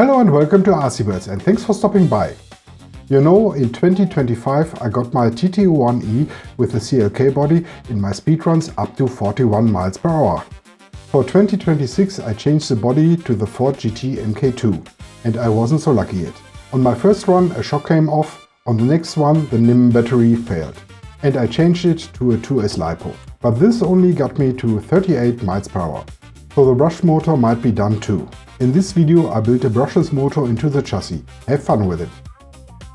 Hello and welcome to Disassebmle, and thanks for stopping by. You know, in 2025 I got my TT-01E with the CLK body in my speedruns up to 41 miles per hour. For 2026 I changed the body to the Ford GT Mk2, and I wasn't so lucky yet. On my first run a shock came off, on the next one the NIM battery failed, and I changed it to a 2S LiPo. But this only got me to 38 miles per hour. So the brush motor might be done too. In this video I built a brushless motor into the chassis. Have fun with it!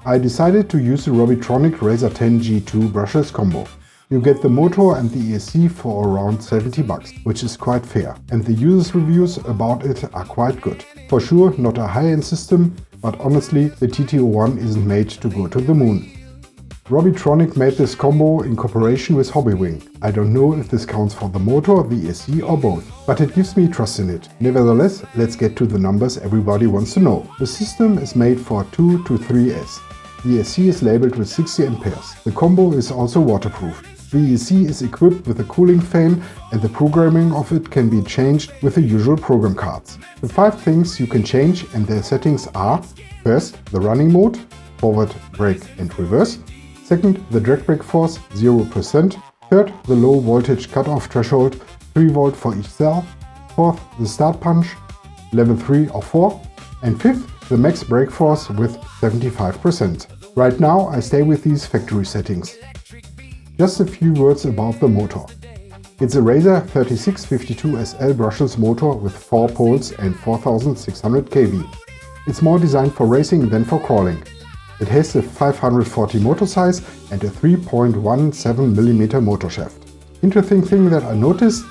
I decided to use the Robitronic Razer Ten G2 brushless combo. You get the motor and the ESC for around 70 bucks, which is quite fair, and the users' reviews about it are quite good. For sure not a high-end system, but honestly the TT-01 isn't made to go to the moon. Robitronic made this combo in cooperation with Hobbywing. I don't know if this counts for the motor, the ESC or both, but it gives me trust in it. Nevertheless, let's get to the numbers everybody wants to know. The system is made for 2 to 3S. The ESC is labeled with 60 amperes. The combo is also waterproof. The ESC is equipped with a cooling fan and the programming of it can be changed with the usual program cards. The 5 things you can change and their settings are: first, the running mode, forward, brake and reverse. Second, the drag brake force, 0%. Third, the low voltage cutoff threshold, 3 volt for each cell. Fourth, the start punch, level 3 or 4. And fifth, the max brake force with 75%. Right now I stay with these factory settings. Just a few words about the motor. It's a Razer 3652 SL brushless motor with 4 poles and 4600 kV. It's more designed for racing than for crawling. It has a 540 motor size and a 3.17mm motor shaft. Interesting thing that I noticed,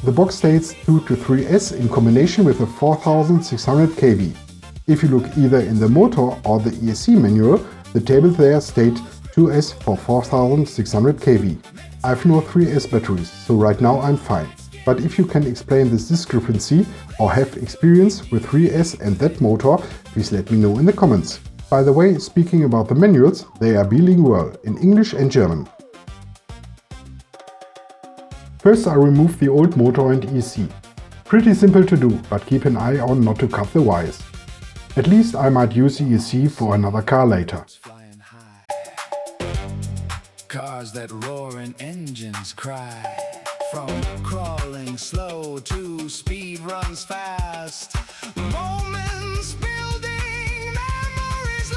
the box states 2 to 3S in combination with a 4600 kV. If you look either in the motor or the ESC manual, the tables there state 2S for 4600 kV. I have no 3S batteries, so right now I'm fine. But if you can explain this discrepancy or have experience with 3S and that motor, please let me know in the comments. By the way, speaking about the manuals, they are bilingual in English and German. First I remove the old motor and ESC. Pretty simple to do, but keep an eye on not to cut the wires. At least I might use the ESC for another car later. Cars that roar and engines cry. From crawling slow to speed runs fast. Moments building memories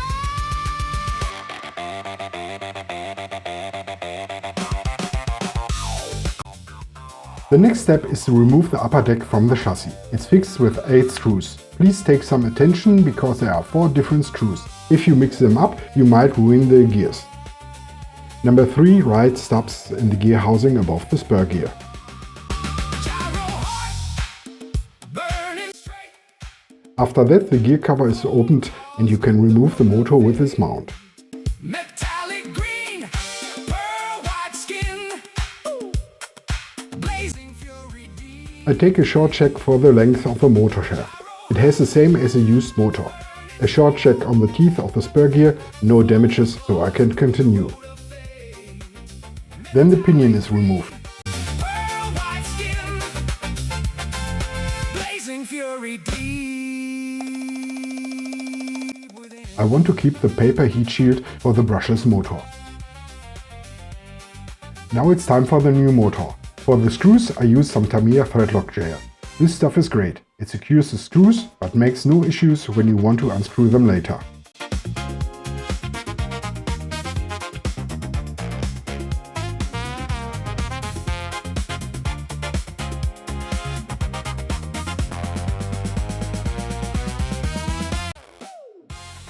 The next step is to remove the upper deck from the chassis. It's fixed with 8 screws. Please take some attention because there are 4 different screws. If you mix them up, you might ruin the gears. Number 3 right stops in the gear housing above the spur gear. After that the gear cover is opened and you can remove the motor with this mount. metallic green, pearl white skin. Blazing fury deep. I take a short check for the length of the motor shaft. It has the same as a used motor. A short check on the teeth of the spur gear, no damages, so I can continue. Then the pinion is removed. Pearl white skin. Blazing fury deep within. I want to keep the paper heat shield for the brushless motor. Now it's time for the new motor. For the screws I use some Tamiya threadlock gel. This stuff is great. It secures the screws but makes no issues when you want to unscrew them later.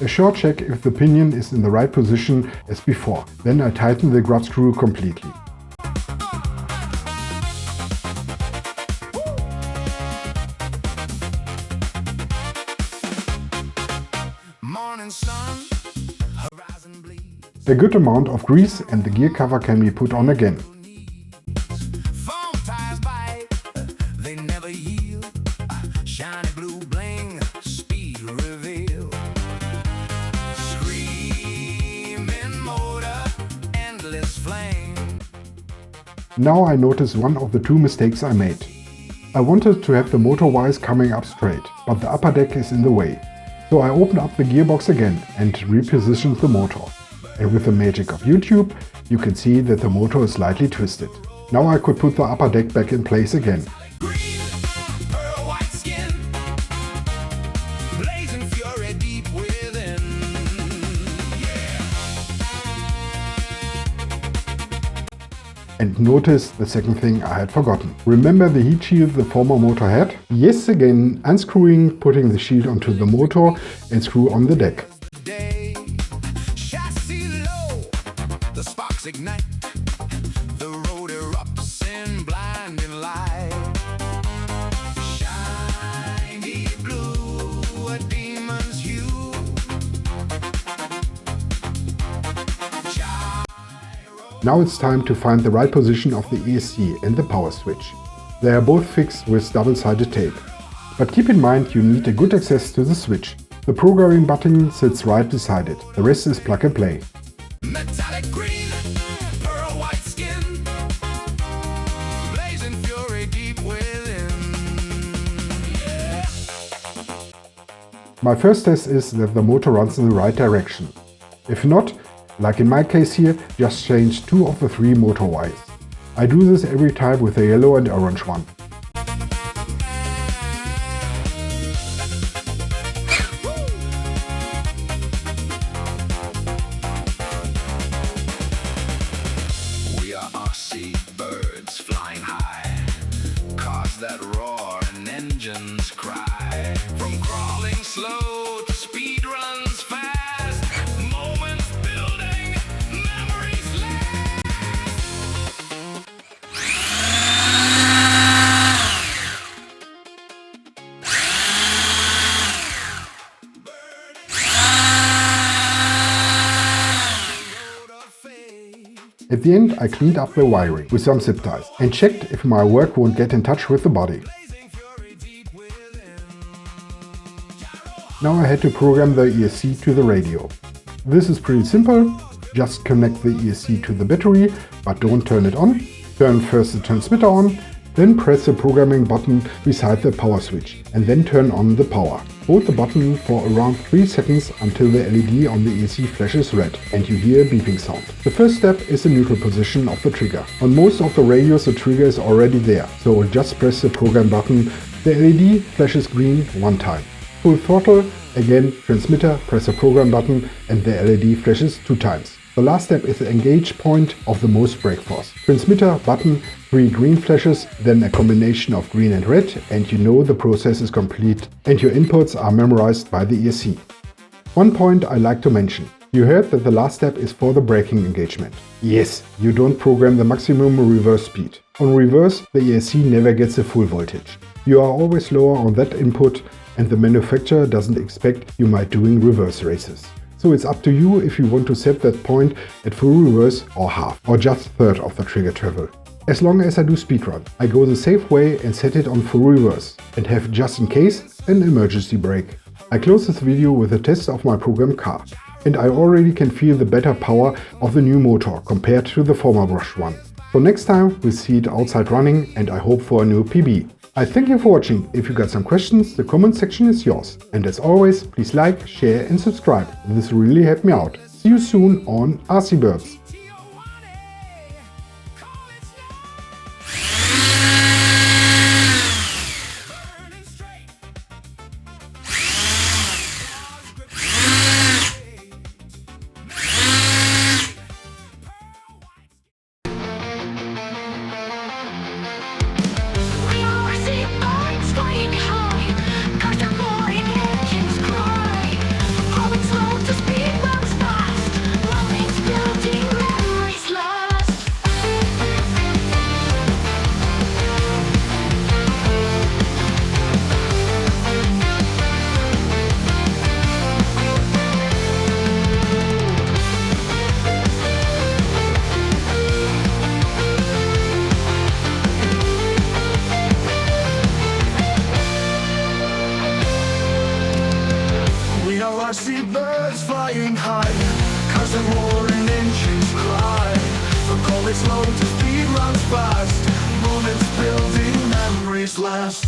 A short check if the pinion is in the right position as before, then I tighten the grub screw completely. Morning sun, horizon bleeds. A good amount of grease and the gear cover can be put on again. Foam tires bite, they never yield. Shiny blue bling, speed reveal. Screaming motor, endless flame. Now I notice one of the 2 mistakes I made. I wanted to have the motor wires coming up straight, but the upper deck is in the way. So I opened up the gearbox again and repositioned the motor. And with the magic of YouTube, you can see that the motor is slightly twisted. Now I could put the upper deck back in place again. Green, pearl white skin, blazing fury deep within. And notice the second thing I had forgotten. Remember the heat shield the former motor had? Yes, again, unscrewing, putting the shield onto the motor and screw on the deck. Day, chassis low, the sparks ignite, the road erupts in blinding light. Shiny blue, a demon's hue. Now it's time to find the right position of the ESC and the power switch. They are both fixed with double-sided tape. But keep in mind you need a good access to the switch. The programming button sits right beside it. The rest is plug and play. Metallic green, pearl white skin, blazing fury deep within. My first test is that the motor runs in the right direction. If not, like in my case here, just change 2 of the 3 motor wires. I do this every time with the yellow and orange one. We are RC birds flying high, cars that roar and engines cry. From crawling slow to speed runs fast, moments building, memories last. At the end I cleaned up the wiring with some zip ties and checked if my work won't get in touch with the body. Now I had to program the ESC to the radio. This is pretty simple. Just connect the ESC to the battery, but don't turn it on. Turn first the transmitter on, then press the programming button beside the power switch and then turn on the power. Hold the button for around 3 seconds until the LED on the ESC flashes red and you hear a beeping sound. The first step is the neutral position of the trigger. On most of the radios the trigger is already there, so just press the program button. The LED flashes green 1 time. Full throttle, again transmitter, press the program button and the LED flashes 2 times. The last step is the engage point of the most brake force. Transmitter button, 3 green flashes, then a combination of green and red, and you know the process is complete and your inputs are memorized by the ESC. One point I like to mention. You heard that the last step is for the braking engagement. Yes, you don't program the maximum reverse speed. On reverse, the ESC never gets the full voltage. You are always lower on that input and the manufacturer doesn't expect you might doing reverse races. So it's up to you if you want to set that point at full reverse or half, or just third of the trigger travel. As long as I do speedrun, I go the safe way and set it on full reverse and have just in case an emergency brake. I close this video with a test of my programmed car, and I already can feel the better power of the new motor compared to the former brushed one. So next time we'll see it outside running and I hope for a new PB. I thank you for watching. If you got some questions, the comment section is yours. And as always, please like, share and subscribe. This really helped me out. See you soon on RC Birds. I see birds flying high, cars that roar and engines cry. From going slow to speed runs fast, moments building, memories last.